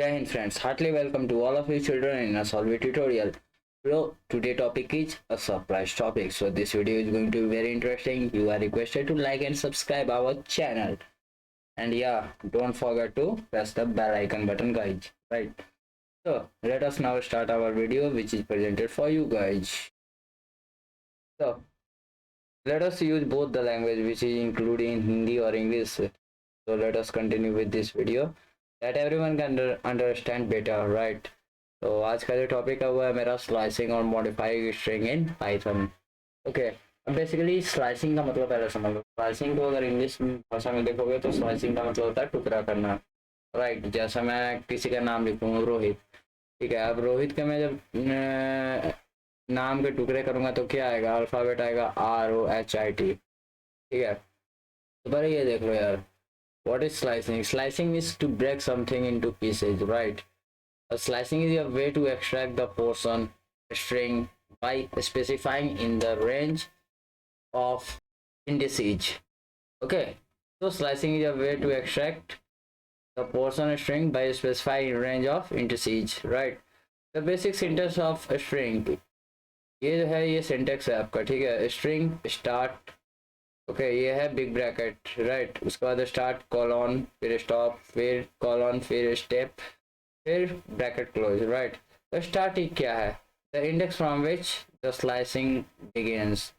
Jai Hind friends, heartily welcome to all of you children in Asolvy tutorial. Today topic is a surprise topic. So this video is going to be very interesting. You are requested to like and subscribe our channel. And yeah, don't forget to press the bell icon button guys. Right. So let us now start our video which is presented for you guys. So let us use both the language which is including Hindi or English. So let us continue with this video that everyone can understand better, right? तो आज का जो topic है वो है मेरा slicing और modified string in Python. Okay, अब बेसिकली स्लाइसिंग का मतलब पहले समझ लो। स्लाइसिंग को अगर इंग्लिश भाषा में देखोगे तो स्लाइसिंग का मतलब होता है टुकड़ा करना, राइट। जैसा मैं किसी का नाम लिखूँ रोहित, ठीक है। अब रोहित के मैं जब नाम के टुकड़े करूँगा तो क्या आएगा, अल्फ़ाबेट आएगा ROHIT, ठीक है। तो पर ये देख लो यार, what is slicing? Slicing is to break something into pieces, right? Slicing is a way to extract the portion string by specifying in the range of indices. Okay, so slicing is a way to extract the portion string by specifying range of indices, right? The basic syntax of a string, ये है, ये syntax है आपका, ठीक है। string start, okay ये है big bracket, right. उसके बाद स्टार्ट कॉलन, फिर स्टॉप, फिर कॉलन, फिर स्टेप, फिर ब्रैकेट क्लोज, राइट। तो स्टार्टिंग क्या है, the index from which the slicing begins,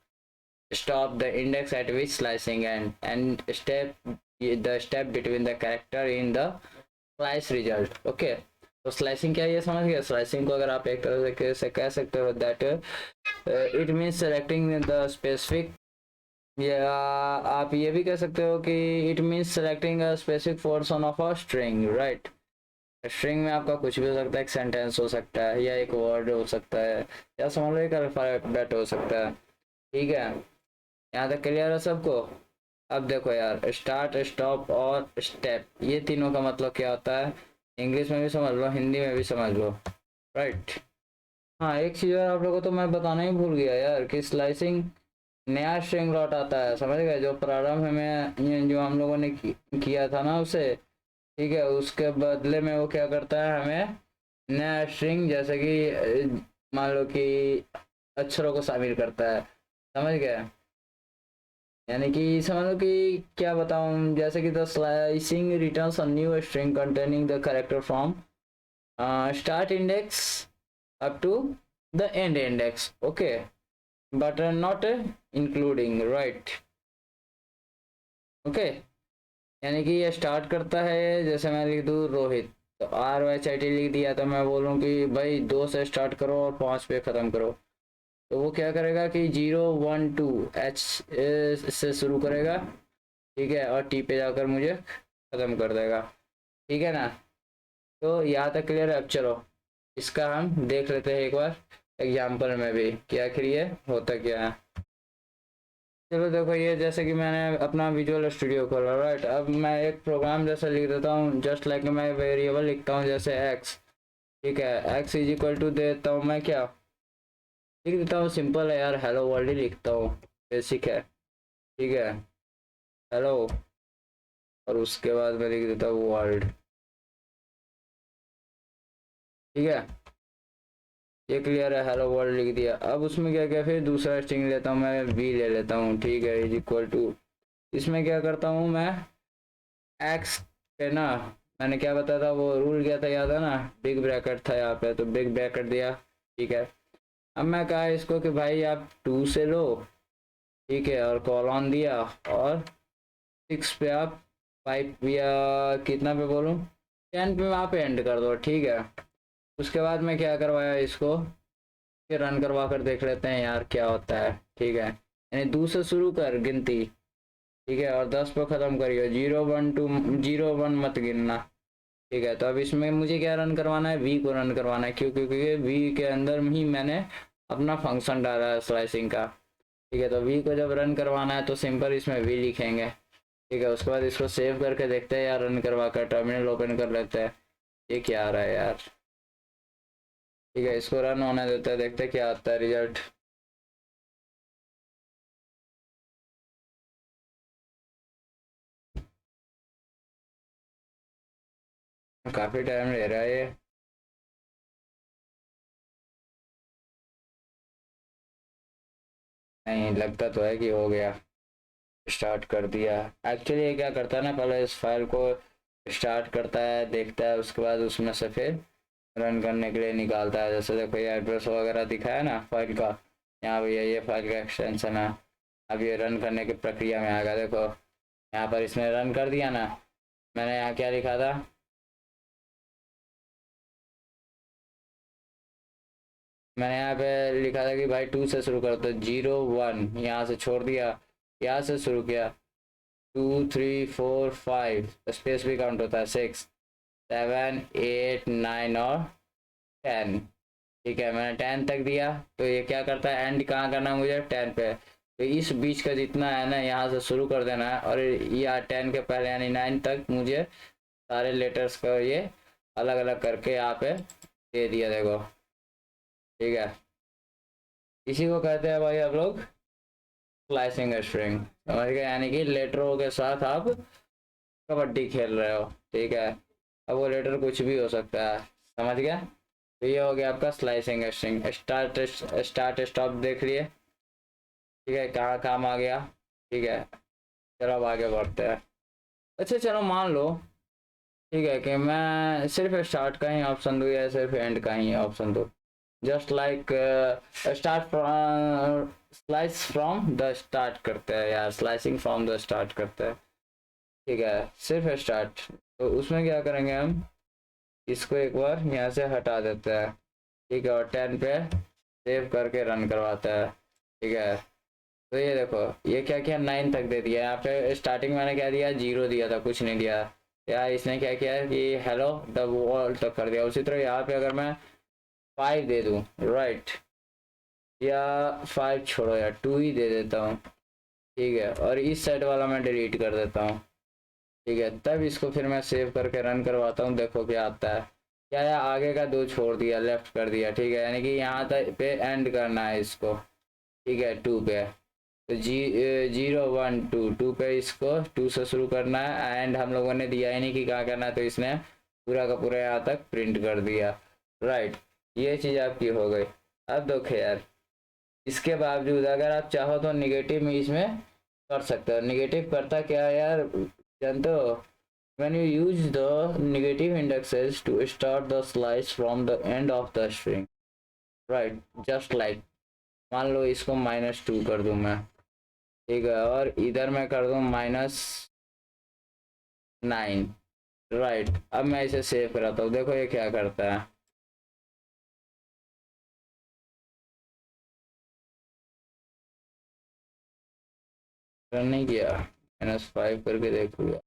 stop the index eight which slicing and step the step between the character in the slice result. Okay, तो slicing क्या है ये समझ गया। स्लाइसिंग को अगर आप एक तरह से कह सकते हो that it means selecting the specific, या आप ये भी कह सकते हो कि it means selecting a specific portion of a string, right. String में आपका कुछ भी हो सकता है, एक सेंटेंस हो सकता है, या एक वर्ड हो सकता है, या समझ लो एक अल्फाबेट हो सकता है, ठीक है। यहाँ तक क्लियर है सबको। अब देखो यार, स्टार्ट, स्टॉप और स्टेप, ये तीनों का मतलब क्या होता है, इंग्लिश में भी समझ लो, हिंदी में भी समझ लो, राइट। हाँ, एक चीज़ और आप लोगों को तो मैं बताना ही भूल गया यार कि स्लाइसिंग नया स्ट्रिंग लॉट आता है, समझ गए। जो प्रारंभ में जो हम लोगों ने किया था ना उसे, ठीक है, उसके बदले में वो क्या करता है, हमें नया स्ट्रिंग जैसे कि मान लो कि अक्षरों को शामिल करता है, समझ गए। यानी कि समझ लो कि क्या बताऊं, जैसे कि the slicing returns a new string containing the character from start index up to the end index, okay, but not including, right? Okay, यानी कि ये स्टार्ट करता है, जैसे मैं लिख दूँ रोहित, तो ROHIT लिख दिया, तो मैं बोलूँ कि भाई 2 से स्टार्ट करो और 5 पे ख़त्म करो, तो वो क्या करेगा कि 012H से शुरू करेगा, ठीक है, और T पे जाकर मुझे ख़त्म कर देगा, ठीक है ना। तो यहाँ तक क्लियर है। अब चलो इसका हम देख लेते हैं एक बार एग्जाम्पल में भी कि आखिर ये होता क्या है। चलो देखो, ये जैसे कि मैंने अपना विजुअल स्टूडियो खोला, राइट। अब मैं एक प्रोग्राम जैसा लिख देता हूँ, जस्ट लाइक मैं वेरिएबल लिखता हूँ जैसे x, ठीक है। x इज इक्वल टू देता हूँ मैं, क्या लिख देता हूँ, सिंपल है यार, हेलो वर्ल्ड ही लिखता हूँ, बेसिक है, ठीक है, हेलो, और उसके बाद मैं लिख देता हूँ वर्ल्ड, ठीक है। ये क्लियर है, हेलो वर्ल्ड लिख दिया। अब उसमें क्या क्या, फिर दूसरा स्ट्रिंग लेता हूँ मैं, v ले लेता हूँ, ठीक है, इज इक्वल टू, इसमें क्या करता हूँ मैं, x पे ना, मैंने क्या बताया था, वो रूल क्या था याद है ना, बिग ब्रैकेट था यहाँ पे, तो बिग ब्रैकेट दिया, ठीक है। अब मैं कहा इसको कि भाई आप 2 से लो, ठीक है, और कॉलन दिया, और 6 पे आप 5 या कितना पे बोलूँ, 10 पे वहाँ पे एंड कर दो, ठीक है। उसके बाद मैं क्या करवाया इसको, फिर रन करवा कर देख लेते हैं यार क्या होता है, ठीक है। यानी 2 से शुरू कर गिनती, ठीक है, और 10 पे ख़त्म करियो, 0 1 मत गिनना, ठीक है। तो अब इसमें मुझे क्या रन करवाना है, वी को रन करवाना है, क्यों, क्योंकि वी के अंदर ही मैंने अपना फंक्शन डाला है स्लाइसिंग का, ठीक है। तो वी को जब रन करवाना है तो सिंपल इसमें वी लिखेंगे, ठीक है। उसके बाद इसको सेव करके देखते हैं यार, रन करवा कर टर्मिनल ओपन कर लेते हैं, ये क्या आ रहा है यार, ठीक है। इसको रन होने देते हैं, देखते हैं क्या आता है रिजल्ट। काफी टाइम ले रहा है ये। नहीं लगता तो है कि हो गया, स्टार्ट कर दिया। एक्चुअली ये क्या करता है ना, पहले इस फाइल को स्टार्ट करता है, देखता है, उसके बाद उसमें से फिर रन करने के लिए निकालता है। जैसे देखो ये एड्रेस वगैरह दिखा है ना फाइल का, यहाँ पे ये फाइल का एक्सटेंशन है। अब ये रन करने की प्रक्रिया में आएगा। देखो यहाँ पर इसने रन कर दिया ना, मैंने यहाँ क्या लिखा था, मैंने यहाँ पे लिखा था कि भाई 2 से शुरू करो, तो 0 1 यहाँ से छोड़ दिया, यहाँ से शुरू किया, 2 3 4 5, स्पेस भी काउंट होता है, 6 7 8 9 और 10। ठीक है, मैंने 10 तक दिया। तो ये क्या करता है, एंड कहाँ करना है मुझे, 10 पे। तो इस बीच का जितना है ना, यहाँ से शुरू कर देना है, और या 10 के पहले यानी 9 तक मुझे सारे लेटर्स का ये अलग अलग करके यहाँ पे दे दिया। देखो ठीक है, इसी को कहते हैं भाई आप लोग स्लाइसिंग स्ट्रिंग, समझ गए, यानी कि लेटरों के साथ आप कबड्डी खेल रहे हो। ठीक है, अब वो लेटर कुछ भी हो सकता है, समझ गया। तो ये हो गया आपका स्लाइसिंग स्ट्रिंग। स्टार्ट स्टॉप देख लिए, ठीक है, कहाँ काम आ गया। ठीक है, चलो अब आगे बढ़ते हैं। अच्छा चलो मान लो, ठीक है, कि मैं सिर्फ स्टार्ट का ही ऑप्शन दूँ या सिर्फ एंड का ही ऑप्शन दूँ। Just like start slice from the start करते हैं यार, स्लाइसिंग फ्रॉम द स्टार्ट करते हैं। ठीक है, सिर्फ स्टार्ट। तो उसमें क्या करेंगे हम, इसको एक बार यहाँ से हटा देते हैं। ठीक है, और 10 पे सेव करके रन करवाता है। ठीक है, तो ये देखो ये क्या किया, 9 तक दे दिया। यहाँ पे स्टार्टिंग मैंने क्या दिया, 0 दिया था, कुछ नहीं दिया। या इसने क्या किया कि हेलो द वर्ल्ड तक कर दिया। उसी तरह यहाँ पे अगर मैं 5 दे दूँ, राइट, या 5 छोड़ो यार 2 ही दे देता हूँ। ठीक है, और इस साइड वाला मैं डिलीट कर देता हूँ। ठीक है, तब इसको फिर मैं सेव करके रन करवाता हूँ। देखो क्या आता है, क्या है, आगे का 2 छोड़ दिया, लेफ्ट कर दिया। ठीक है, यानी कि यहाँ तक पे एंड करना है इसको। ठीक है, 2 पे, तो 0 1 2 2 पे इसको 2 से शुरू करना है। एंड हम लोगों ने दिया ही नहीं कि कहाँ करना है, तो इसने पूरा का पूरा यहाँ तक प्रिंट कर दिया। राइट, ये चीज़ आपकी हो गई। अब देखो यार, इसके बावजूद अगर आप चाहो तो निगेटिव में इसमें कर सकते हो। निगेटिव करता क्या है यार, जानते हो, when you use the negative indexes to start the slice from the end of the string, right, just like मान लो इसको -2 कर दूं मैं। ठीक है, और इधर मैं कर दूं -9। राइट, अब मैं इसे सेव कराता हूँ। देखो ये क्या करता है, रन नहीं किया, -5 करके देख लिया।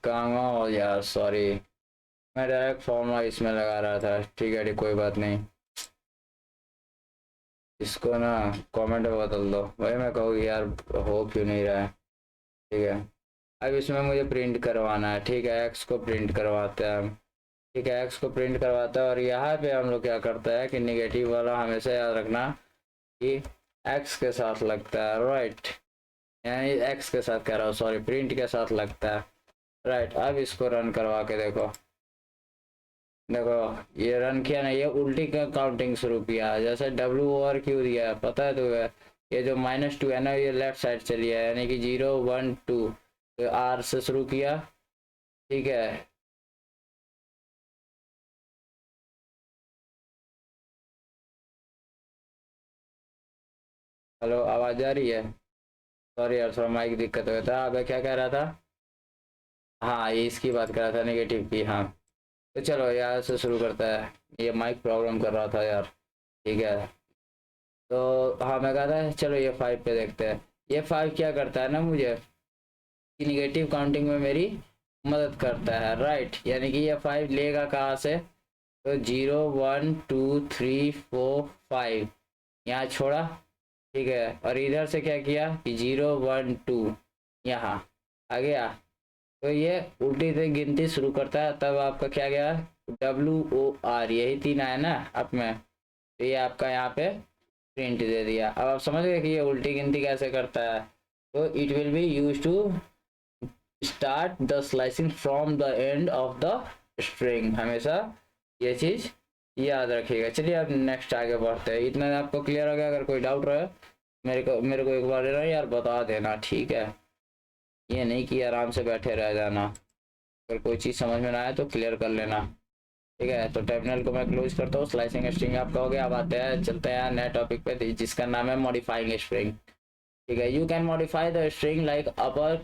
कांगा और यार सॉरी, मैं डायरेक्ट फॉर्मूला इसमें लगा रहा था। ठीक है, कोई बात नहीं, इसको ना कमेंट में बदल दो भाई, मैं कहूँ यार हो क्यों नहीं रहा है। ठीक है, अब इसमें मुझे प्रिंट करवाना है। ठीक है, एक्स को प्रिंट करवाते हैं हम। ठीक है, एक्स को प्रिंट करवाता है, और यहाँ पे हम लोग क्या करता है कि निगेटिव वाला हमेशा याद रखना कि एक्स के साथ लगता है। राइट, यानी एक्स के साथ कह रहा हूँ, सॉरी, प्रिंट के साथ लगता है। राइट, अब इसको रन करवा के देखो। देखो ये रन किया ना, ये उल्टी का काउंटिंग शुरू किया। जैसे डब्ल्यू ओवर क्यू दिया है पता है तुम्हें, ये जो -2 है ना, ये लेफ्ट साइड चली है, यानी कि 0 1 2, तो आर से शुरू किया। ठीक है, हेलो आवाज आ रही है, सॉरी यार थोड़ा माइक दिक्कत हो गया था। अब क्या कह रहा था, हाँ ये इसकी बात कर रहा था, नेगेटिव की। हाँ, तो चलो यहाँ से शुरू करता है, ये माइक प्रॉब्लम कर रहा था यार। ठीक है, तो हाँ मैं कहा था चलो ये 5 पे देखते हैं। ये 5 क्या करता है ना, मुझे निगेटिव काउंटिंग में मेरी मदद करता है। राइट, यानी कि ये 5 लेगा कहाँ से, तो 0 1 2 3 4 5 यहाँ छोड़ा। ठीक है, और इधर से क्या किया कि 0 1 2 यहाँ आ गया। तो ये उल्टी से गिनती शुरू करता है, तब आपका क्या गया, WOR, यही 3 आया ना आप में। तो ये आपका यहाँ पे प्रिंट दे दिया। अब आप समझ गए कि ये उल्टी गिनती कैसे करता है। तो it will be use to start the slicing from the end of the string. हमेशा ये चीज याद रखिएगा। चलिए अब नेक्स्ट आगे बढ़ते हैं। इतना आपको क्लियर हो गया? अगर कोई डाउट रहे मेरे को एक बार ना यार बता देना, ठीक है? ये नहीं कि आराम से बैठे रह जाना। अगर कोई चीज़ समझ में ना आए तो क्लियर कर लेना, ठीक है? तो टर्मिनल को मैं क्लोज करता हूँ। स्लाइसिंग स्ट्रिंग आपका हो गया। अब आते हैं, चलते हैं नए टॉपिक पे जिसका नाम है मॉडिफाइंग स्ट्रिंग, ठीक है? You can modify the string like upper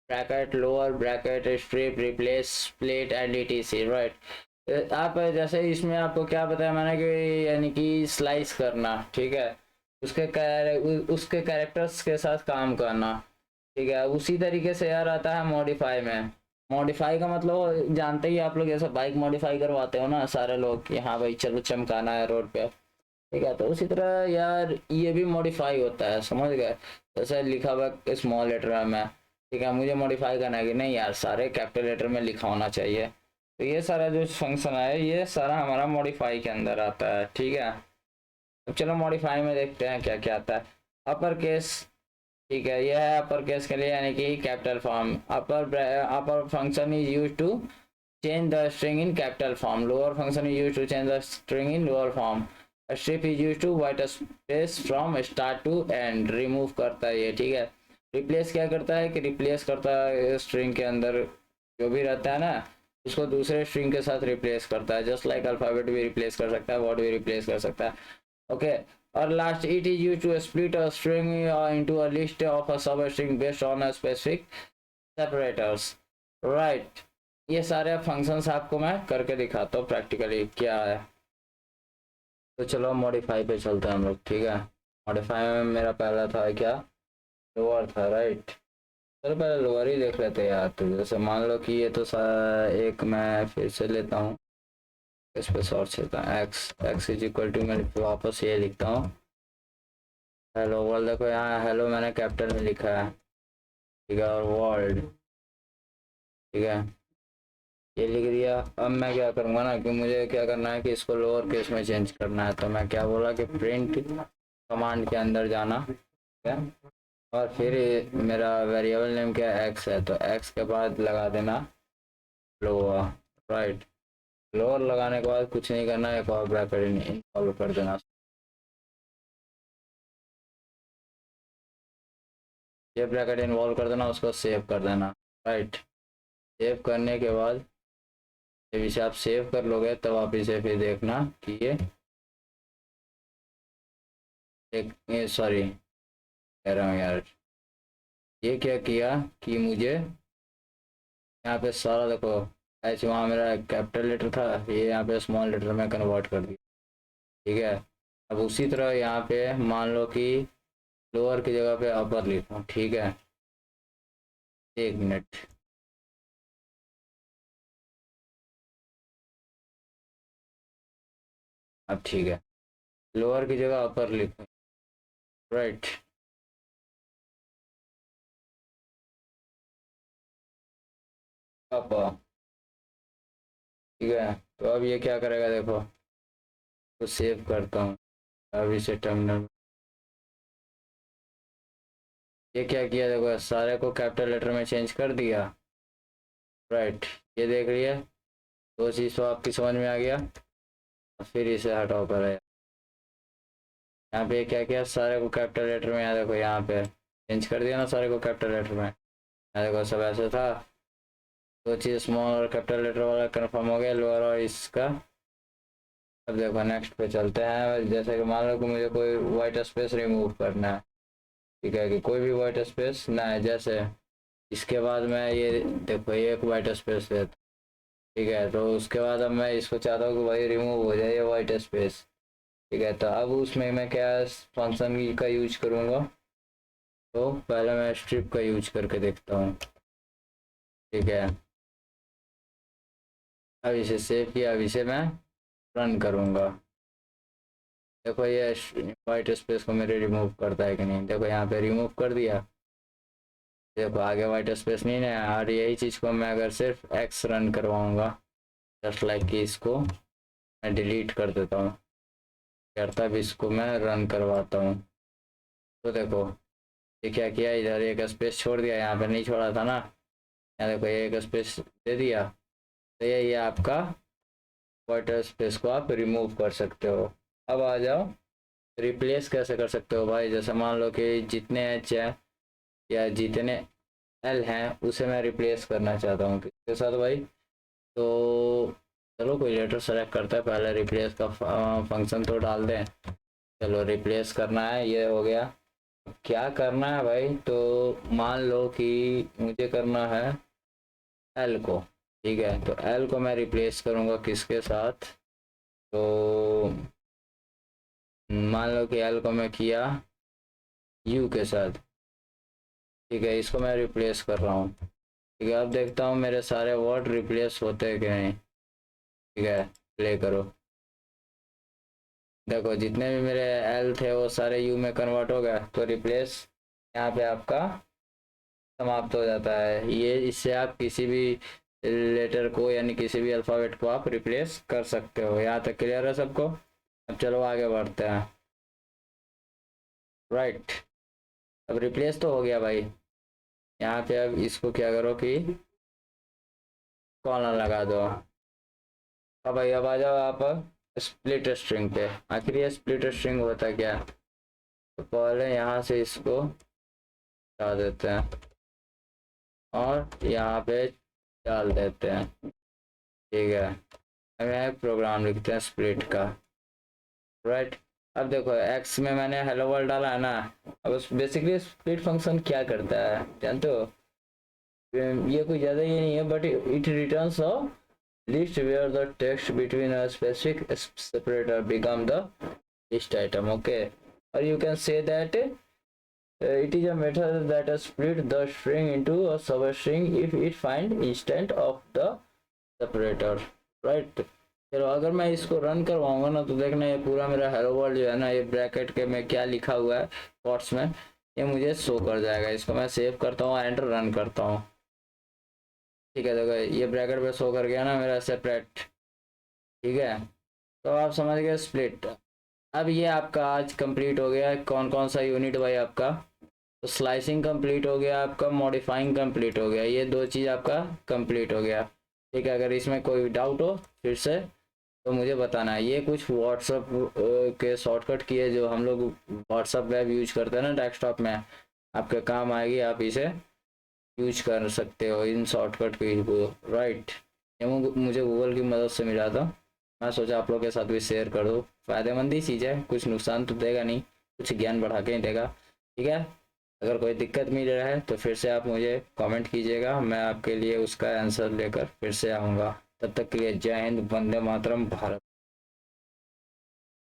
bracket, lower bracket, strip, replace, split and etc, right? आप जैसे इसमें आपको क्या बताया मैंने कि यानी कि स्लाइस करना, ठीक है? उसके कैरेक्टर्स के साथ काम करना, ठीक है? उसी तरीके से यार आता है मॉडिफाई में। मॉडिफाई का मतलब जानते ही आप लोग, जैसे बाइक मॉडिफाई करवाते हो ना सारे लोग कि हाँ भाई चलो चमकाना है रोड पे, ठीक है? तो उसी तरह यार ये भी मॉडिफाई होता है, समझ गए? जैसे लिखा हुआ स्मॉल लेटर में, ठीक है? मुझे मॉडिफाई करना है कि नहीं यार सारे कैपिटल लेटर में लिखा होना चाहिए। तो ये सारा जो फंक्शन है ये सारा हमारा मॉडिफाई के अंदर आता है, ठीक है? अब चलो मॉडिफाई में देखते हैं क्या क्या आता है। अपर केस, ठीक है? यह है अपर केस के लिए यानी कि capital form. Upper function is use to change the string in capital form. Lower function is used to change the string in lower form. A strip is used to white space from start to end. Remove करता है ये, ठीक है? Replace क्या करता है कि replace करता है स्ट्रिंग के अंदर जो भी रहता है ना उसको दूसरे स्ट्रिंग के साथ रिप्लेस करता है। जस्ट लाइक अल्फाबेट भी रिप्लेस कर सकता है, वर्ड भी रिप्लेस कर सकता है, ओके? और last, it is use to split a string into a list of a sub string based on a specific separators, right? ये सारे फंक्शंस आपको मैं करके दिखाता हूँ प्रैक्टिकली क्या है। तो चलो मॉडिफाई पे चलते हैं हम लोग, ठीक है? मॉडिफाई में मेरा पहला था क्या? लोअर था, राइट? चलो पहले लोअर ही देख लेते हैं यार। तो जैसे मान लो कि ये तो एक मैं फिर से लेता हूँ, इस पे शॉर्ट लेता हूँ, x x is equal to, मैं वापस ये लिखता हूँ हेलो वर्ल्ड। देखो यहाँ हेलो मैंने कैपिटल में लिखा है, ठीक है? और वर्ल्ड, ठीक है? ये लिख दिया। अब मैं क्या करूँगा ना कि मुझे क्या करना है कि इसको लोअर केस में चेंज करना है। तो मैं क्या बोला कि प्रिंट कमांड के अंदर जाना, ठीक है? और फिर मेरा वेरिएबल नेम क्या है? एक्स है, तो एक्स के बाद लगा देना लोअर, राइट? लोअर लगाने के बाद कुछ नहीं करना, एक और ब्रैकेट इन्वॉल्व कर देना। ये ब्रैकेट इन्वॉल्व कर देना, उसको सेव कर देना, राइट? सेव करने के बाद जब इसे आप सेव कर लोगे तब आप इसे फिर देखना कि ये सॉरी कह रहा हूँ यार, ये क्या किया कि मुझे यहाँ पे सारा देखो ऐसे, वहाँ मेरा कैपिटल लेटर था, ये यहाँ पे स्मॉल लेटर में कन्वर्ट कर दिया, ठीक है? अब उसी तरह यहाँ पे मान लो कि लोअर की जगह पे अपर लिखा हूँ, ठीक है? एक मिनट, अब ठीक है? लोअर की जगह अपर लिखूँ, राइट? अपर, ठीक है? तो अब ये क्या करेगा देखो, तो सेव करता हूँ। अब इसे टर्मिनल, ये क्या किया देखो, सारे को कैपिटल लेटर में चेंज कर दिया, राइट? ये देख रही है, दो चीज़ तो आपकी समझ में आ गया। फिर इसे हटाओ कर यहाँ पे क्या किया, सारे को कैपिटल लेटर में, यहाँ देखो यहाँ पे चेंज कर दिया ना सारे को कैपिटल लेटर में। यहाँ देखो सब ऐसे था, दो चीज़ स्मॉल और कैपिटल लेटर वाला कंफर्म हो गया, लोअर और इसका। अब देखो नेक्स्ट पे चलते हैं। जैसे कि मान लो कि मुझे कोई वाइट स्पेस रिमूव करना है, ठीक है? कि कोई भी वाइट स्पेस ना है, जैसे इसके बाद मैं ये देखो ये एक वाइट स्पेस है, ठीक है? तो उसके बाद अब मैं इसको चाहता हूँ कि भाई रिमूव हो जाए ये वाइट स्पेस, ठीक है? तो अब उसमें मैं क्या फंक्शन का यूज करूँगा, तो पहले मैं स्ट्रिप का यूज करके देखता हूँ, ठीक है? अब इसे सेव किया, अब इसे मैं रन करूँगा। देखो ये वाइट स्पेस को मेरे रिमूव करता है कि नहीं? देखो यहाँ पे रिमूव कर दिया, देखो आगे वाइट स्पेस नहीं है। और यही चीज़ को मैं अगर सिर्फ एक्स रन करवाऊँगा, जस्ट लाइक कि इसको मैं डिलीट कर देता हूँ, करता, अब इसको मैं रन करवाता हूँ। तो देखो ये क्या किया, इधर एक स्पेस छोड़ दिया, यहाँ पे नहीं छोड़ा था ना, यहाँ देखो ये एक स्पेस दे दिया। तो ये आपका वाटर स्पेस को आप रिमूव कर सकते हो। अब आ जाओ रिप्लेस कैसे कर सकते हो भाई। जैसे मान लो कि जितने एच है या जितने एल हैं उसे मैं रिप्लेस करना चाहता हूँ किसके साथ भाई। तो चलो कोई लेटर सेलेक्ट करता है, पहले रिप्लेस का फंक्शन तो डाल दें। चलो रिप्लेस करना है, ये हो गया। क्या करना है भाई, तो मान लो कि मुझे करना है एल को, ठीक है। तो एल को मैं रिप्लेस करूँगा किसके साथ, तो मान लो कि एल को मैं किया यू के साथ, ठीक है। इसको मैं रिप्लेस कर रहा हूँ, ठीक है। अब देखता हूँ मेरे सारे वर्ड रिप्लेस होते हैं कि नहीं, ठीक है। प्ले करो, देखो जितने भी मेरे एल थे वो सारे यू में कन्वर्ट हो गया। तो रिप्लेस यहाँ पे आपका समाप्त हो जाता है। ये इससे आप किसी भी लेटर को यानी किसी भी अल्फ़ाबेट को आप रिप्लेस कर सकते हो। यहाँ तक क्लियर है सबको। अब चलो आगे बढ़ते हैं। राइट, अब रिप्लेस तो हो गया भाई। यहाँ पे अब इसको क्या करो कि कॉलर लगा दो। अब भाई अब आ जाओ आप स्प्लिट स्ट्रिंग पे। आखिर ये स्प्लिट स्ट्रिंग होता क्या है, तो पहले यहाँ से इसको हटा देते हैं और यहाँ पे डाल देते हैं, ठीक है। अब यहाँ प्रोग्राम लिखते हैं स्प्लिट का। राइट, अब देखो एक्स में मैंने हेलो वर्ल्ड डाला है ना। अब बेसिकली स्प्लिट फंक्शन क्या करता है जानते हो, ये कोई ज़्यादा ये नहीं है, but it returns a list where the text between a specific separator become the list item, okay। or you can say that it is a method that split the string into a substring if it find instant of the separator, right। चलो अगर मैं इसको run करवाऊंगा ना, तो देखना ये पूरा मेरा हेलो वर्ल्ड जो है ना, ये ब्रैकेट के में क्या लिखा हुआ है कोट्स में, ये मुझे शो कर जाएगा। इसको मैं सेव करता हूँ, एंटर रन करता हूँ, ठीक है। देखो ये ब्रैकेट पे शो कर गया ना मेरा सेपरेट, ठीक है। तो आप समझ गए स्प्लिट। अब ये आपका आज कंप्लीट हो गया। कौन कौन सा यूनिट भाई आपका, तो स्लाइसिंग कंप्लीट हो गया आपका, मॉडिफाइंग कंप्लीट हो गया, ये दो चीज़ आपका कंप्लीट हो गया, ठीक है। अगर इसमें कोई डाउट हो फिर से तो मुझे बताना है। ये कुछ व्हाट्सअप के शॉर्टकट किए जो हम लोग व्हाट्सअप वेब यूज करते हैं ना डेस्कटॉप में, आपके काम आएगी, आप इसे यूज कर सकते हो इन शॉर्टकट की को, राइट। ये मुझे गूगल की मदद से मिला था, मैं सोचा आप लोग के साथ भी शेयर कर दो। फ़ायदेमंद ही चीज़ है, कुछ नुकसान तो देगा नहीं, कुछ ज्ञान बढ़ा के ही देगा, ठीक है। अगर कोई दिक्कत मिल रहा है तो फिर से आप मुझे कमेंट कीजिएगा, मैं आपके लिए उसका आंसर लेकर फिर से आऊँगा। तब तक के लिए जय हिंद, वंदे मातरम, भारत।